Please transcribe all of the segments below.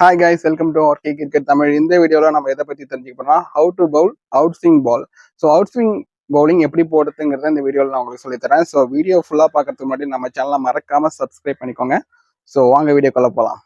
Hi guys, welcome to RK cricket Tamil. இந்த வீடியோவில் நம்ம எதை பற்றி தெரிஞ்சுக்க போறோம்னா how to bowl out swing ball. So out swing bowling எப்படி போடுறதுங்கிறத இந்த வீடியோவில் நான் உங்களுக்கு சொல்லித்தரேன். ஸோ வீடியோ ஃபுல்லாக பார்க்கறதுக்கு முன்னாடி நம்ம சேனலை மறக்காம சப்ஸ்கிரைப் பண்ணிக்கோங்க. ஸோ வாங்க வீடியோக்குள்ள போகலாம்.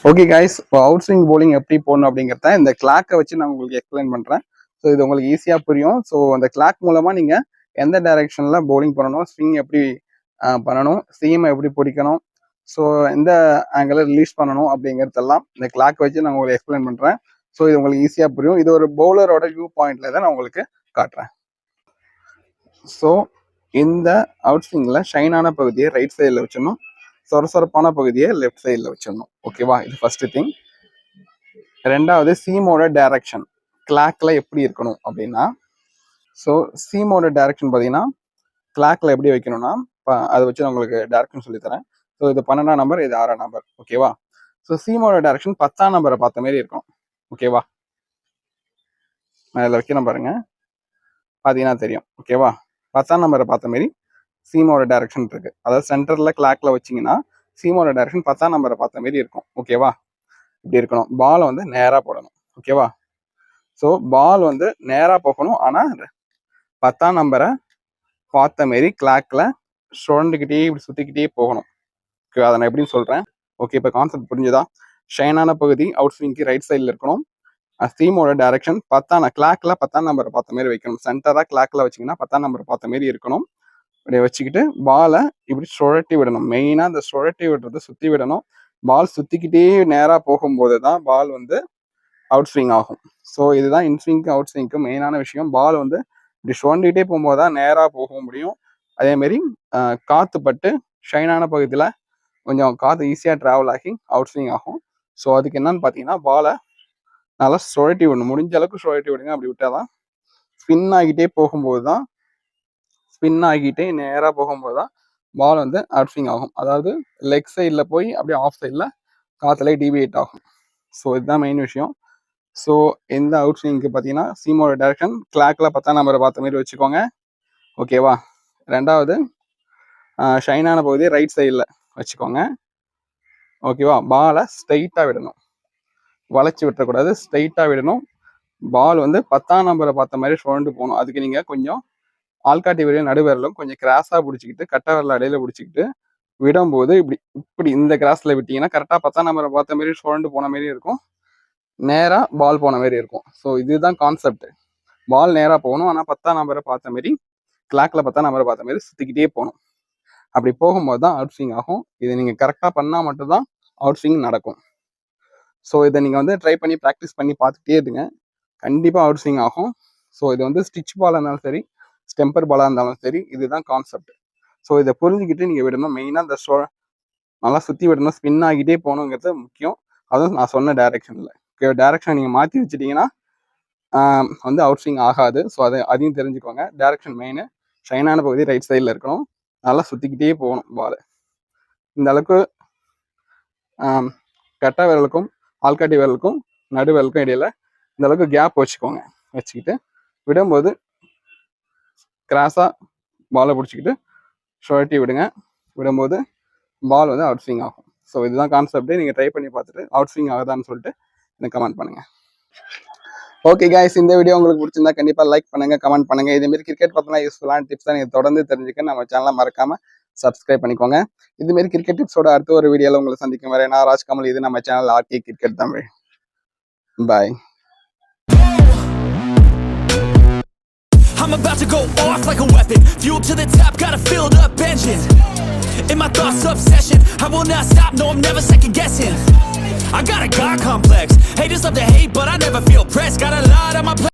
ஓகே கைஸ், இப்போ அவுட் ஸ்விங் பவுலிங் எப்படி போடணும் அப்படிங்கிறத இந்த கிளாக்கை வச்சு நான் உங்களுக்கு எக்ஸ்பிளைன் பண்ணுறேன். ஸோ இது உங்களுக்கு ஈஸியாக புரியும். ஸோ அந்த கிளாக் மூலமாக நீங்கள் எந்த டைரெக்ஷனில் பவுலிங் பண்ணணும், ஸ்விங் எப்படி பண்ணணும், சீமை எப்படி பிடிக்கணும், ஸோ எந்த ஆங்கிளில் ரிலீஸ் பண்ணணும் அப்படிங்கிறதெல்லாம் இந்த கிளாக் வச்சு நான் உங்களுக்கு எக்ஸ்பிளைன் பண்ணுறேன். ஸோ இது உங்களுக்கு ஈஸியாக புரியும். இது ஒரு பவுலரோட வியூ பாயிண்ட்ல தான் நான் உங்களுக்கு காட்டுறேன். ஸோ இந்த அவுட் ஸ்விங்கில் ஷைனான பகுதியை ரைட் சைடில் வச்சிடணும், சொரசொரப்பான பகுதியை லெஃப்ட் சைடில் வச்சிடணும். ஓகேவா, இது ஃபர்ஸ்ட் திங். ரெண்டாவது, சீமோட டைரக்ஷன் கிளாக்ல எப்படி இருக்கணும் அப்படின்னா, ஸோ சீமோட டைரக்ஷன் பார்த்தீங்கன்னா கிளாக்ல எப்படி வைக்கணும்னா, அதை வச்சு நான் உங்களுக்கு டைரக்ஷன் சொல்லித்தரேன். ஸோ இது 12ஆம் நம்பர், இது 6ஆம் நம்பர். ஓகேவா, ஸோ சீமோட டைரக்ஷன் 10ஆம் நம்பரை பார்த்த மாதிரி இருக்கும். ஓகேவா, நான் இதில் வைக்கணும் பாருங்க, பார்த்தீங்கன்னா தெரியும். ஓகேவா, 10ஆம் நம்பரை பார்த்த மாதிரி சீமோட டைரக்ஷன் இருக்கு. அதாவது சென்டர்ல கிளாக்ல வச்சிங்கன்னா சீமோட டைரக்ஷன் 10ஆம் நம்பரை பார்த்த மாதிரி இருக்கும். ஓகேவா, இப்படி இருக்கணும். பால் வந்து நேராக போடணும். ஓகேவா, ஸோ பால் வந்து நேராக போகணும், ஆனால் 10ஆம் நம்பரை பார்த்த மாரி கிளாக்ல சுழண்டுக்கிட்டே இப்படி சுற்றிக்கிட்டே போகணும். ஓகே, அதை நான் எப்படின்னு சொல்கிறேன். ஓகே, இப்போ கான்செப்ட் புரிஞ்சுதா? ஷைனான பகுதி அவுட் ஸ்விங்க்கு ரைட் சைடில் இருக்கணும். சீமோட டைரக்ஷன் கிளாக்ல 10ஆம் நம்பரை பார்த்த மாதிரி வைக்கணும். சென்டராக கிளாக்ல வச்சிங்கன்னா 10ஆம் நம்பரை பார்த்த மாதிரி இருக்கணும். இப்படி வச்சுக்கிட்டு பாலை இப்படி சுழட்டி விடணும். மெயினாக இந்த சுழட்டி விடுறது சுற்றி விடணும். பால் சுற்றிக்கிட்டே நேராக போகும்போது தான் பால் வந்து அவுட் ஸ்விங் ஆகும். ஸோ இதுதான் இன்ஸ்விங்க்கு அவுட் ஸ்விங்க்கு மெயினான விஷயம். பால் வந்து இப்படி சுழண்டிகிட்டே போகும்போது தான் நேராக போக முடியும். அதேமாரி காற்று பட்டு ஷைனான பகுதியில் கொஞ்சம் காற்று ஈஸியாக ட்ராவல் ஆகி அவுட் ஸ்விங் ஆகும். ஸோ அதுக்கு என்னன்னு பார்த்தீங்கன்னா, பாலை நல்லா சுழட்டி விடணும். முடிஞ்ச அளவுக்கு சுழட்டி விடுங்க. அப்படி விட்டால் தான் ஸ்பின் ஆகிட்டே போகும்போது தான் நேராக போகும்போது தான் பால் வந்து அவுட் ஸ்விங் ஆகும். அதாவது லெக் சைடில் போய் அப்படியே ஆஃப் சைடில் காற்றுல டிவியேட் ஆகும். ஸோ இதுதான் மெயின் விஷயம். ஸோ இந்த அவுட் ஸ்விங்க்கு பார்த்தீங்கன்னா சீமோட டைரக்ஷன் கிளாக்ல 10ஆம் நம்பரை பார்த்த மாதிரி வச்சுக்கோங்க. ஓகேவா, ரெண்டாவது ஷைனான பகுதியை ரைட் சைடில் வச்சுக்கோங்க. ஓகேவா, பாலை ஸ்ட்ரைட்டாக விடணும், வளைச்சி விட்டுறக்கூடாது, ஸ்ட்ரைட்டாக விடணும். பால் வந்து 10ஆம் நம்பரை பார்த்த மாதிரி சுழண்டு போகணும். அதுக்கு நீங்கள் கொஞ்சம் ஆள்காட்டி விரல் நடுவிரலும் கொஞ்சம் கிராஸாக பிடிச்சிக்கிட்டு கட்டை விரல் அடையில பிடிச்சிக்கிட்டு விடும்போது இப்படி இந்த கிராஸில் விட்டீங்கன்னா கரெக்டாக 10ஆம் நம்பரை பார்த்த மாதிரி சுழண்டு போன மாதிரி இருக்கும், நேராக பால் போன மாதிரி இருக்கும். ஸோ இதுதான் கான்செப்ட். பால் நேராக போகணும், ஆனால் 10ஆம் நம்பரை பார்த்த மாதிரி கிளாக்ல 10ஆம் நம்பரை பார்த்த மாதிரி சுற்றிக்கிட்டே போகணும். அப்படி போகும்போது தான் அவுட் ஸ்விங் ஆகும். இதை நீங்கள் கரெக்டாக பண்ணால் மட்டும்தான் அவுட் ஸ்விங் நடக்கும். ஸோ இதை நீங்கள் வந்து ட்ரை பண்ணி ப்ராக்டிஸ் பண்ணி பார்த்துட்டே இருங்க, கண்டிப்பாக அவுட் ஸ்விங் ஆகும். ஸோ இது வந்து ஸ்டிச் பாலாக இருந்தாலும் சரி, ஸ்டெம்பர் பாலாக இருந்தாலும் சரி, இதுதான் கான்செப்ட். ஸோ இதை புரிஞ்சுக்கிட்டு நீங்கள் விடணும். மெயினாக இந்த நல்லா சுற்றி விடணும், ஸ்பின் ஆகிட்டே போகணுங்கிறது முக்கியம். அதுவும் நான் சொன்ன டைரக்ஷனில். டைரக்ஷன் நீங்கள் மாற்றி வச்சுட்டிங்கன்னா வந்து அவுட் ஸ்விங் ஆகாது. ஸோ அதையும் தெரிஞ்சுக்கோங்க. Direction main. ஷைனான பகுதி ரைட் சைடில் இருக்கணும், நல்லா சுற்றிக்கிட்டே போகணும் பால். இந்த அளவுக்கு கட்டை விரலுக்கும் ஆள்காட்டி விரலுக்கும் நடு விரலுக்கும் இடையில இந்த அளவுக்கு கேப் வச்சுக்கிட்டு விடும்போது கிராஸாக பாலை பிடிச்சிக்கிட்டு சுழட்டி விடும்போது பால் வந்து அவுட் ஸ்விங் ஆகும். ஸோ இதுதான் கான்செப்டே. நீங்கள் ட்ரை பண்ணி பார்த்துட்டு அவுட் ஸ்விங் ஆகுதான்னு சொல்லிட்டு எனக்கு கமெண்ட் பண்ணுங்கள். ஓகே கைஸ், இந்த வீடியோ உங்களுக்கு பிடிச்சிருந்தா கண்டிப்பாக லைக் பண்ணுங்கள், கமெண்ட் பண்ணுங்கள். இதேமாரி கிரிக்கெட் பற்றின யூஸ்ஃபுல்லான டிப்ஸ் தான் நீங்கள் தொடர்ந்து தெரிஞ்சுக்க நம்ம சேனலை மறக்காமல் சப்ஸ்கிரைப் பண்ணிக்கோங்க. இதுமாரி கிரிக்கெட் டிப்ஸோட அடுத்த ஒரு வீடியோவில் உங்களை சந்திக்கும் வரை நான் ராஜ்கமல். இது நம்ம channel RK cricket Tamil. Bye. I'm about to go off like a weapon. Fuel to the top, got a filled up engine. In my thoughts, obsession. I will not stop, no, I'm never second guessing. I got a God complex. Haters love to hate, but I never feel pressed. Got a lot on my plate.